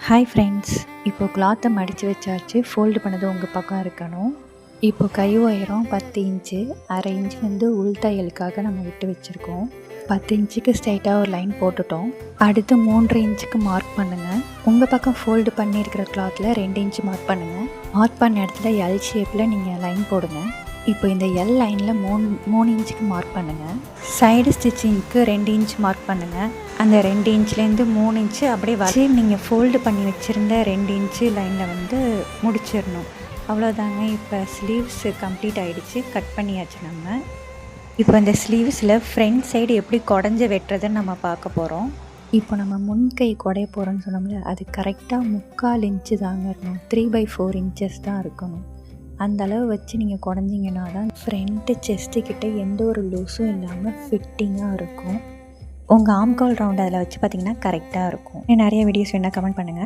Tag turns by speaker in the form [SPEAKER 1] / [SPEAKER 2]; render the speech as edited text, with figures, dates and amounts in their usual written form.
[SPEAKER 1] Hi friends, இப்போ கிளாத்தை மடித்து வச்சாச்சு. ஃபோல்டு பண்ணது உங்கள் பக்கம் இருக்கணும். இப்போ கை உயரம் 10 இன்ச்சு, அரை இன்ச் உள் தையலுக்காக நம்ம விட்டு வச்சுருக்கோம். 10 இன்ச்சுக்கு ஸ்ட்ரைட்டாக ஒரு லைன் போட்டுட்டோம். அடுத்து 3 இன்ச்சுக்கு மார்க் பண்ணுங்கள். உங்கள் பக்கம் ஃபோல்டு பண்ணியிருக்கிற கிளாத்தில் 2 இன்ச்சு மார்க் பண்ணுங்கள். மார்க் பண்ண இடத்துல எல் ஷேப்பில் நீங்கள் லைன் போடுங்க. இப்போ இந்த எல் லைனில் 3 இன்ச்சுக்கு மார்க் பண்ணுங்கள். சைடு ஸ்டிச்சிங்க்கு 2 இன்ச் மார்க் பண்ணுங்கள். அந்த 2 இன்ச்லேருந்து 3 இன்ச்சு அப்படியே வச்சு நீங்கள் ஃபோல்டு பண்ணி வச்சுருந்த 2 இன்ச்சு லைனில் முடிச்சிடணும். அவ்வளோதாங்க. இப்போ ஸ்லீவ்ஸ் கம்ப்ளீட் ஆகிடுச்சு. கட் பண்ணியாச்சு நம்ம. இப்போ இந்த ஸ்லீவ்ஸில் ஃப்ரண்ட் சைடு எப்படி குடஞ்சி வெட்டுறதுன்னு நம்ம பார்க்க போகிறோம். இப்போ நம்ம முன்கை குடைய போகிறோன்னு சொன்னோம்ல, அது கரெக்டாக 3/4 இன்ச்சு தாங்க இருக்கணும். 3/4 இன்ச்சஸ் தான் இருக்கணும். அந்த அளவு வச்சு நீங்கள் குடஞ்சிங்கன்னா தான் ஃப்ரண்ட்டு செஸ்ட்டுக்கிட்ட எந்த ஒரு லூஸும் இல்லாமல் ஃபிட்டிங்காக இருக்கும். உங்கள் ஆம்கால் ரவுண்ட் அதில் வச்சு பார்த்திங்கன்னா கரெக்டாக இருக்கும். நிறைய வீடியோஸ் வேணால் கமெண்ட் பண்ணுங்கள்.